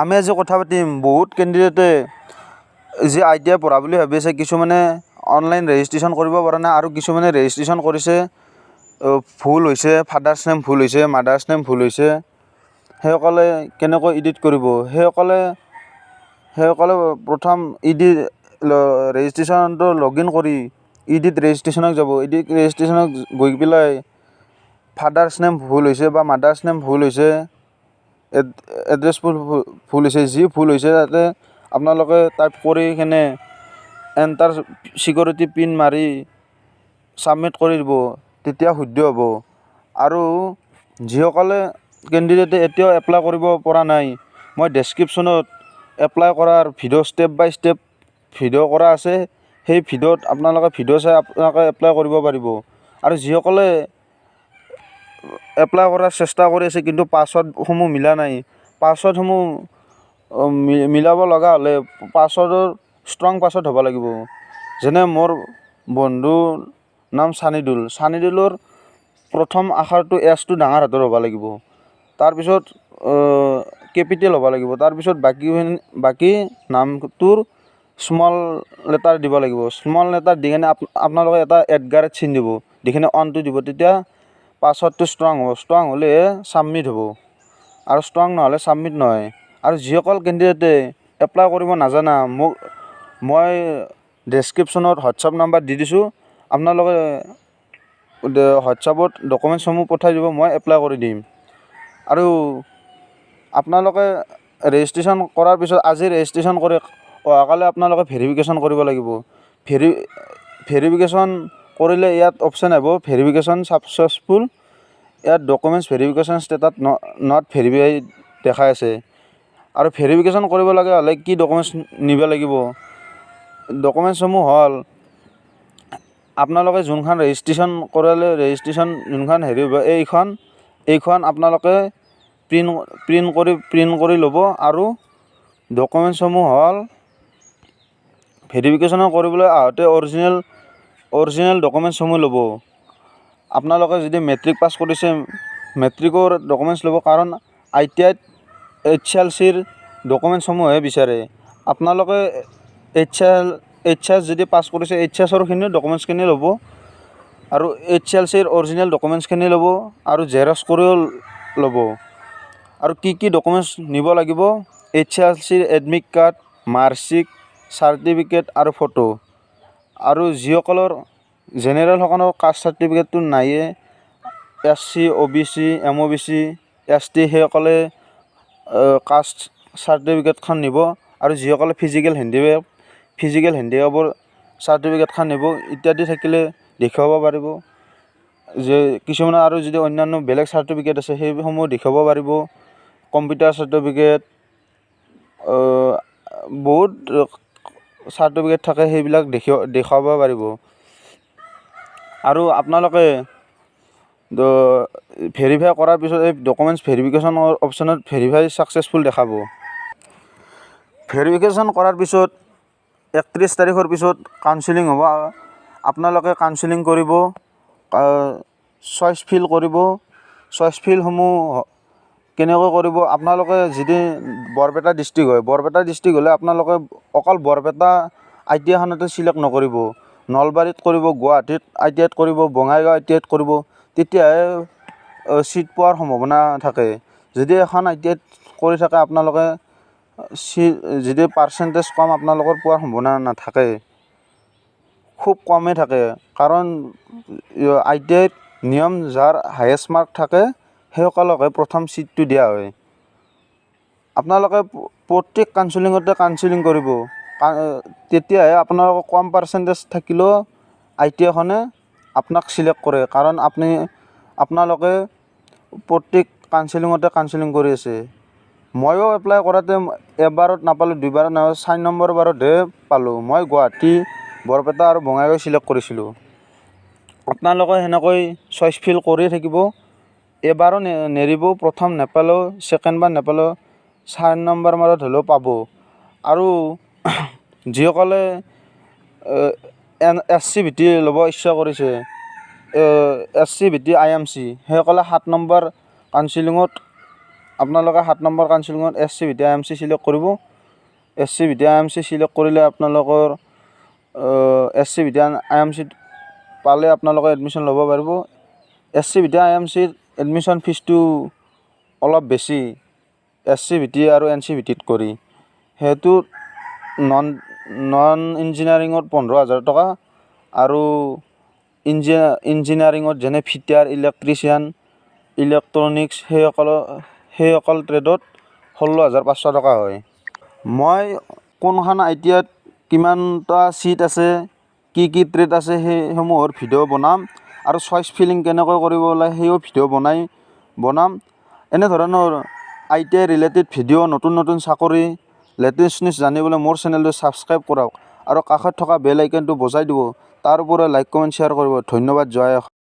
আমি আজি কথা পাতিম বহুত কেণ্ডিডেটে যে ITI পঢ়া বুলি ভাবি আছে, কিছুমানে অনলাইন ৰেজিষ্ট্ৰেশ্যন কৰিব পৰা নাই আৰু কিছুমানে ৰেজিষ্ট্ৰেশ্যন কৰিছে ভুল হৈছে, ফাদাৰ্ছ নেম ভুল হৈছে, মাদাৰ্ছ নেম ভুল হৈছে। সেইসকলে কেনেকৈ এডিট কৰিব, সেইসকলে প্ৰথম ৰেজিষ্ট্ৰেশ্যনটো লগ ইন কৰি এডিট ৰেজিষ্ট্ৰেশ্যনত যাব। এডিট ৰেজিষ্ট্ৰেশ্যনত গৈ পেলাই ফাদাৰ্ছ নেম ভুল হৈছে বা মাদাৰ্ছ নেম ভুল হৈছে, এড্ৰেছ ভুল হৈছে, যি ভুল হৈছে তাতে আপোনালোকে টাইপ কৰি কিনে এণ্টাৰ ছিকিউৰিটি পিন মাৰি ছাবমিট কৰি দিব, তেতিয়া শুদ্ধ হ'ব। আৰু যিসকলে কেণ্ডিডেটে এতিয়াও এপ্লাই কৰিব পৰা নাই, মই ডেছক্ৰিপশ্যনত এপ্লাই কৰাৰ ভিডিঅ' ষ্টেপ বাই ষ্টেপ ভিডিঅ' কৰা আছে, সেই ভিডিঅ'ত আপোনালোকে ভিডিঅ' চাই আপোনালোকে এপ্লাই কৰিব পাৰিব। আৰু যিসকলে এপ্লাই কৰাৰ চেষ্টা কৰি আছে কিন্তু পাছৱৰ্ডসমূহ মিলা নাই, পাছৱৰ্ডসমূহ মিলাব লগা হ'লে পাছৱৰ্ডৰ ষ্ট্ৰং পাছৱৰ্ড হ'ব লাগিব। যেনে মোৰ বন্ধুৰ নাম চানিদুলৰ প্ৰথম আখৰটো এছটো ডাঙৰ হাতৰ হ'ব লাগিব, তাৰপিছত কেপিটেল হ'ব লাগিব, তাৰপিছত বাকী নামটোৰ স্মল লেটাৰ দিব লাগিব। স্মল লেটাৰ দি কিনে আপোনালোকে এটা @ চিন দিব, দি কিনে অনটো দিব, তেতিয়া পাছৱৰ্ডটো ষ্ট্ৰং হ'ব। ষ্ট্ৰং হ'লেহে ছাবমিট হ'ব, আৰু ষ্ট্ৰং নহ'লে ছাবমিট নহয়। আৰু যিসকল কেণ্ডিডেটে এপ্লাই কৰিব নাজানা, মই ডেছক্ৰিপশ্যনত হোৱাটছআপ নাম্বাৰ দি দিছোঁ, আপোনালোকে হোৱাটছআপত ডকুমেণ্টছসমূহ পঠাই দিব, মই এপ্লাই কৰি দিম। আৰু আপোনালোকে ৰেজিষ্ট্ৰেশ্যন কৰাৰ পিছত আজি ৰেজিষ্ট্ৰেশ্যন কৰি অহাকালি আপোনালোকে ভেৰিফিকেশ্যন কৰিব লাগিব। ভেৰিফিকেশ্যন কৰিলে ইয়াত অপশ্যন আহিব ভেৰিফিকেশ্যন ছাকচেছফুল, ইয়াত documents verification status not verified দেখাই আছে। আৰু ভেৰিফিকেশ্যন কৰিব লগা হ'লে কি ডকুমেণ্টছ নিব লাগিব, ডকুমেণ্টছসমূহ হ'ল আপোনালোকে যোনখন ৰেজিষ্ট্ৰেশ্যন কৰালে, ৰেজিষ্ট্ৰেশ্যন যোনখন হেৰি হ'ব, এইখন আপোনালোকে প্ৰিণ্ট কৰি ল'ব। আৰু ডকুমেণ্টছসমূহ হ'ল ভেৰিফিকেশ্যন কৰিবলৈ আহোঁতে অৰিজিনেল ডকুমেণ্টছসমূহ ল'ব। আপোনালোকে যদি মেট্ৰিক পাছ কৰিছে, মেট্ৰিকৰ ডকুমেণ্টছ ল'ব, কাৰণ ITIত HLCৰ ডকুমেণ্টছসমূহে বিচাৰে। আপোনালোকে HS যদি পাছ কৰিছে, HSৰখিনি ডকুমেণ্টছখিনি ল'ব, আৰু HLCৰ অৰিজিনেল ডকুমেণ্টছখিনি ল'ব, আৰু জেৰক্স কৰিও ল'ব। আৰু কি ডকুমেণ্টছ নিব লাগিব, HLCৰ এডমিট কাৰ্ড, মাৰ্কশ্বিট, চাৰ্টিফিকেট আৰু ফটো। আৰু যিসকলৰ জেনেৰেলসকলৰ কাষ্ট চাৰ্টিফিকেটটো নাইয়ে, SC, OBC, MOBC, ST, সেইসকলে কাষ্ট চাৰ্টিফিকেটখন নিব। আৰু যিসকলে ফিজিকেল হেণ্ডিকেপৰ চাৰ্টিফিকেটখন নিব, ইত্যাদি থাকিলে দেখুৱাব পাৰিব। যে কিছুমানে আৰু যদি অন্যান্য বেলেগ চাৰ্টিফিকেট আছে, সেইসমূহ দেখুৱাব পাৰিব। কম্পিউটাৰ চাৰ্টিফিকেট, বহুত চাৰ্টিফিকেট থাকে, সেইবিলাক দেখুৱাব পাৰিব। আৰু আপোনালোকে ভেৰিফাই কৰাৰ পিছত এই ডকুমেণ্টছ ভেৰিফিকেশ্যনৰ অপশ্যনত ভেৰিফাই ছাকচেছফুল দেখাব। ভেৰিফিকেশ্যন কৰাৰ পিছত 31 তাৰিখৰ পিছত কাউন্সেলিং হ'ব। আপোনালোকে কাউন্সেলিং কৰিব, চইচ ফিল কৰিব। চইচ ফিলসমূহ কেনেকৈ কৰিব, আপোনালোকে যদি বৰপেটা ডিষ্ট্ৰিক্ট হয়, বৰপেটা ডিষ্ট্ৰিক্ট হ'লে আপোনালোকে অকল বৰপেটা ITIখনতে চিলেক্ট নকৰিব, নলবাৰীত কৰিব, গুৱাহাটীত ITIত কৰিব, বঙাইগাঁও ITIত কৰিব, তেতিয়াহে ছিট পোৱাৰ সম্ভাৱনা থাকে। যদি এখন ITIত কৰি থাকে, আপোনালোকে যদি পাৰ্চেণ্টেজ কম, আপোনালোকৰ পোৱাৰ সম্ভাৱনা নাথাকে, খুব কমেই থাকে। কাৰণ ITIত নিয়ম, যাৰ হায়েষ্ট মাৰ্ক থাকে সেইসকলকহে প্ৰথম ছিটটো দিয়া হয়। আপোনালোকে প্ৰত্যেক কাউন্সেলিঙতে কাউন্সেলিং কৰিব, তেতিয়াহে আপোনালোকৰ কম পাৰ্চেণ্টেজ থাকিলেও ITIখনে আপোনাক চিলেক্ট কৰে। কাৰণ আপোনালোকে প্ৰত্যেক কাউন্সেলিঙতে কাউন্সেলিং কৰি আছে। ময়ো এপ্লাই কৰাতে এবাৰত নাপালোঁ, দুইবাৰত নাপালোঁ, 4 নম্বৰ বাৰতহে পালোঁ। মই গুৱাহাটী, বৰপেটা আৰু বঙাইগাঁও চিলেক্ট কৰিছিলোঁ। আপোনালোকে সেনেকৈ চইচ ফিল কৰি থাকিব, এবাৰো নেৰিব। প্ৰথম নেপালেও, ছেকেণ্ড বাৰ নেপালেও 4 নম্বৰ বাৰত হ'লেও পাব। আৰু যিসকলে SC ভিত্তি ল'ব ইচ্ছা কৰিছে, SC ভিত্তি IMC, সেইসকলে 7 নম্বৰ কাউন্সেলিঙত আপোনালোকে 7 নম্বৰ কাউন্সিলিঙত SC ভিটি IMC চিলেক্ট কৰিব। SC ভিটি IMC চিলেক্ট কৰিলে আপোনালোকৰ SC ভিটি IMC পালে আপোনালোকে এডমিশ্যন ল'ব পাৰিব। SC ভিটি IMCৰ এডমিশ্যন ফিজটো অলপ বেছি SC ভিটি আৰু NC ভিটিত কৰি। সেইটো নন ইঞ্জিনিয়াৰিঙত 15,000 টকা আৰু ইঞ্জিনিয়াৰিঙত যেনে ফিটাৰ, ইলেক্ট্ৰিচিয়ান, ইলেক্ট্ৰনিক্স সেইসকল ট্ৰেডত 16,500 টকা হয়। মই কোনখন ITIত কিমানটা চিট আছে, কি ট্ৰেড আছে সেইসমূহৰ ভিডিঅ' বনাম আৰু চইচ ফিলিং কেনেকৈ কৰিব লাগে সেইও ভিডিঅ' বনাম। এনেধৰণৰ ITI ৰিলেটেড ভিডিঅ', নতুন চাকৰি, লেটেষ্ট নিউজ জানিবলৈ মোৰ চেনেলটো ছাবস্ক্ৰাইব কৰক আৰু কাষত থকা বেল আইকনটো বজাই দিব। তাৰ উপৰিও লাইক, কমেণ্ট, শ্বেয়াৰ কৰিব। ধন্যবাদ। জয় অসম।